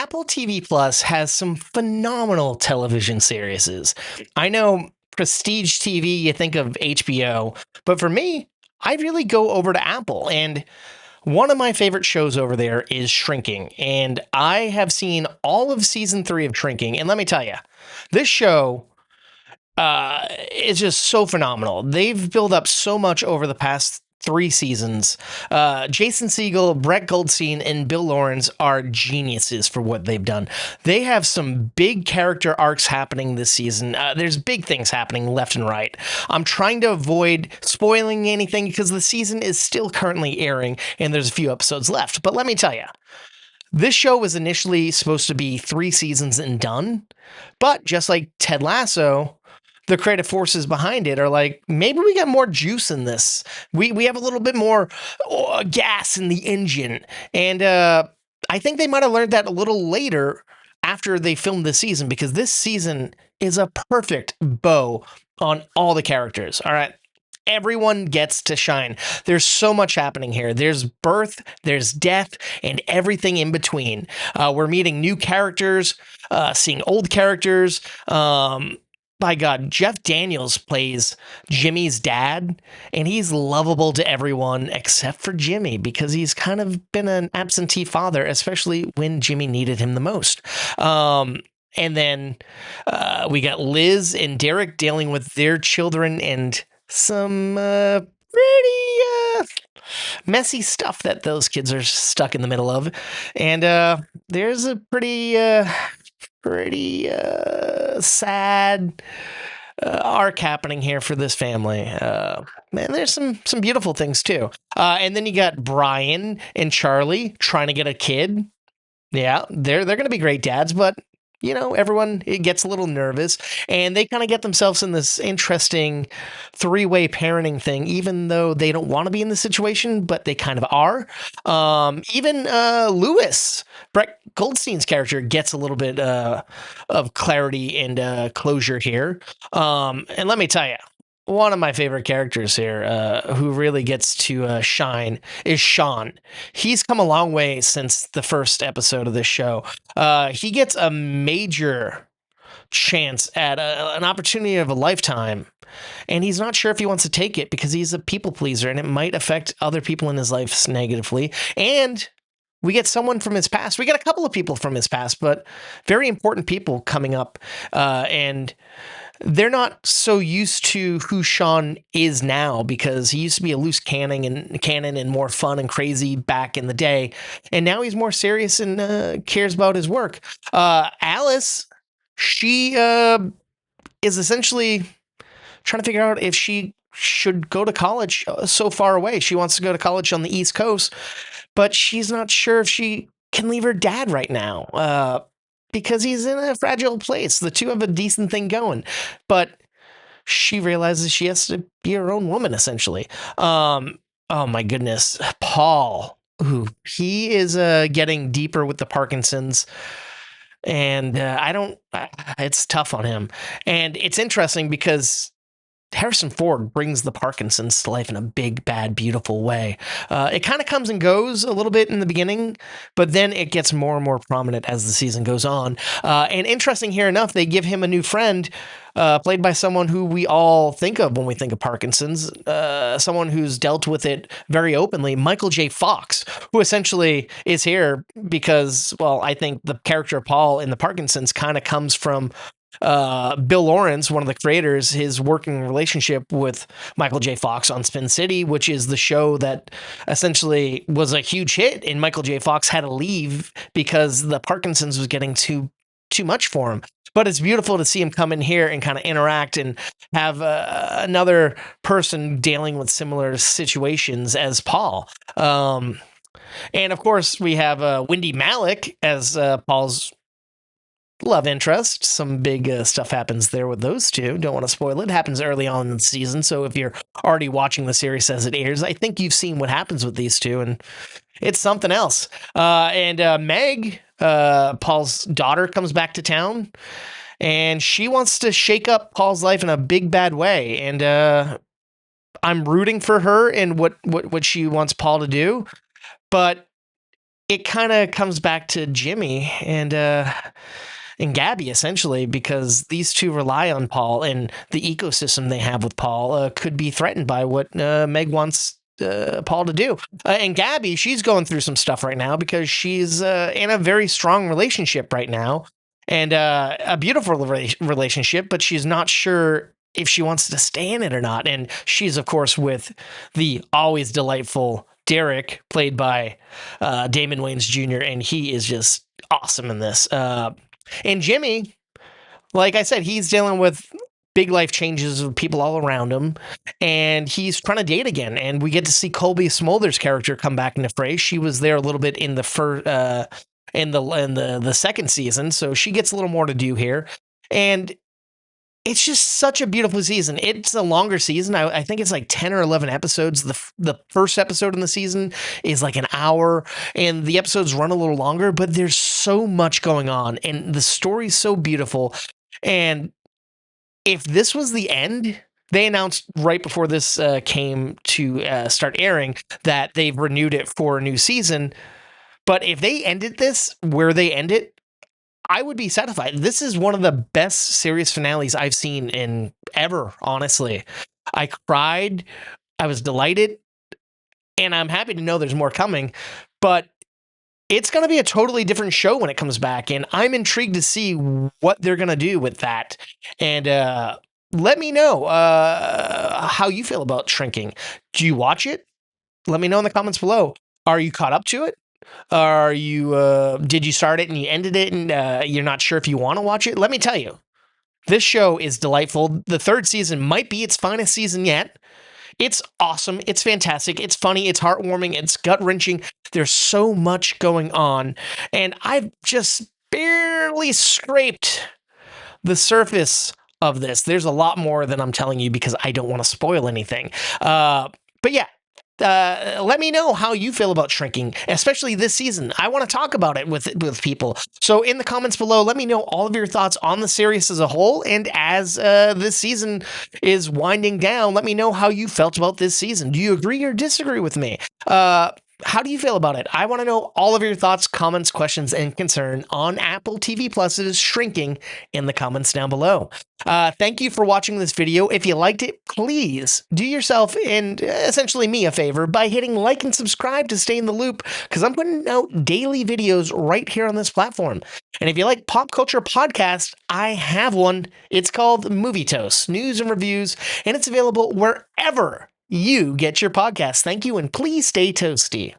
Apple TV Plus has some phenomenal television series. I know prestige TV, you think of HBO, but for me, I really go over to Apple. And one of my favorite shows over there is Shrinking. And I have seen all of season 3 of Shrinking. And let me tell you, this show is just so phenomenal. They've built up so much over the past 3 seasons. Jason Segel, Brett Goldstein, and Bill Lawrence are geniuses for what they've done. They have some big character arcs happening this season. There's big things happening left and right. I'm trying to avoid spoiling anything because the season is still currently airing and there's a few episodes left. But let me tell you, this show was initially supposed to be 3 seasons and done, but just like Ted Lasso, the creative forces behind it are like, maybe we got more juice in this. We have a little bit more gas in the engine. And I think they might have learned that a little later after they filmed this season, because this season is a perfect bow on all the characters. All right. Everyone gets to shine. There's so much happening here. There's birth, there's death, and everything in between. We're meeting new characters, seeing old characters. By God, Jeff Daniels plays Jimmy's dad, and he's lovable to everyone except for Jimmy, because he's kind of been an absentee father, especially when Jimmy needed him the most. And then we got Liz and Derek dealing with their children and some pretty messy stuff that those kids are stuck in the middle of. And there's a pretty sad arc happening here for this family. Man, there's some beautiful things too. And then you got Brian and Charlie trying to get a kid. Yeah, they're going to be great dads, but you know, everyone it gets a little nervous, and they kind of get themselves in this interesting 3-way parenting thing, even though they don't want to be in the situation, but they kind of are. Even Lewis, Brett Goldstein's character, gets a little bit of clarity and closure here. And let me tell you, one of my favorite characters here, who really gets to shine, is Sean. He's come a long way since the first episode of this show. He gets a major chance at an opportunity of a lifetime, and he's not sure if he wants to take it because he's a people pleaser, and it might affect other people in his life negatively. And we get someone from his past. We get a couple of people from his past, but very important people coming up, and they're not so used to who Sean is now, because he used to be a loose cannon and more fun and crazy back in the day. And now he's more serious and cares about his work. Alice, she is essentially trying to figure out if she should go to college so far away. She wants to go to college on the East Coast, but she's not sure if she can leave her dad right now. Because he's in a fragile place. The two have a decent thing going, but she realizes she has to be her own woman, essentially. Oh my goodness. Paul, who he is getting deeper with the Parkinson's, and it's tough on him. And it's interesting because Harrison Ford brings the Parkinson's to life in a big, bad, beautiful way. It kind of comes and goes a little bit in the beginning, but then it gets more and more prominent as the season goes on. And interesting here enough, they give him a new friend, played by someone who we all think of when we think of Parkinson's, someone who's dealt with it very openly, Michael J. Fox, who essentially is here because, well, I think the character of Paul in the Parkinson's kind of comes from Bill Lawrence, one of the creators, his working relationship with Michael J. Fox on Spin City, which is the show that essentially was a huge hit, and Michael J. Fox had to leave because the Parkinson's was getting too much for him. But it's beautiful to see him come in here and kind of interact and have another person dealing with similar situations as Paul. And of course, we have Wendy Malick as Paul's love interest. Some big stuff happens there with those two. Don't want to spoil it. It happens early on in the season, so if you're already watching the series as it airs, I think you've seen what happens with these two, and it's something else. And Meg, Paul's daughter, comes back to town, and she wants to shake up Paul's life in a big bad way, and I'm rooting for her in what she wants Paul to do, but it kind of comes back to Jimmy and Gabby, essentially, because these two rely on Paul, and the ecosystem they have with Paul could be threatened by what Meg wants Paul to do. And Gabby, she's going through some stuff right now because she's in a very strong relationship right now, and a beautiful relationship, but she's not sure if she wants to stay in it or not. And she's, of course, with the always delightful Derek, played by Damon Wayans Jr., and he is just awesome in this. And Jimmy, like I said, he's dealing with big life changes with people all around him, and he's trying to date again. And we get to see Colby Smolder's character come back into fray. She was there a little bit in the first, in the second season, so she gets a little more to do here. And it's just such a beautiful season. It's a longer season. I think it's like 10 or 11 episodes. The first episode in the season is like an hour, and the episodes run a little longer, but there's so much going on, and the story's so beautiful. And if this was the end, they announced right before this came to start airing that they've renewed it for a new season. But if they ended this where they end it, I would be satisfied. This is one of the best series finales I've seen in ever, honestly. I cried, I was delighted, and I'm happy to know there's more coming, but it's going to be a totally different show when it comes back, and I'm intrigued to see what they're going to do with that. And let me know how you feel about Shrinking. Do you watch it? Let me know in the comments below. Are you caught up to it? Are you did you start it and you ended it and you're not sure if you want to watch it? Let me tell you, this show is delightful. The third season might be its finest season yet. It's awesome. It's fantastic. It's funny. It's heartwarming. It's gut-wrenching. There's so much going on, and I've just barely scraped the surface of this. There's a lot more than I'm telling you because I don't want to spoil anything. But yeah, let me know how you feel about Shrinking, especially this season. I want to talk about it with people. So in the comments below, let me know all of your thoughts on the series as a whole. And as this season is winding down, let me know how you felt about this season. Do you agree or disagree with me? How do you feel about it? I want to know all of your thoughts, comments, questions, and concern on Apple TV Plus's Shrinking in the comments down below. Thank you for watching this video. If you liked it, please do yourself and essentially me a favor by hitting like and subscribe to stay in the loop, because I'm putting out daily videos right here on this platform. And if you like pop culture podcasts, I have one. It's called Movie Toast, news and reviews, and it's available wherever you get your podcasts. Thank you, and please stay toasty.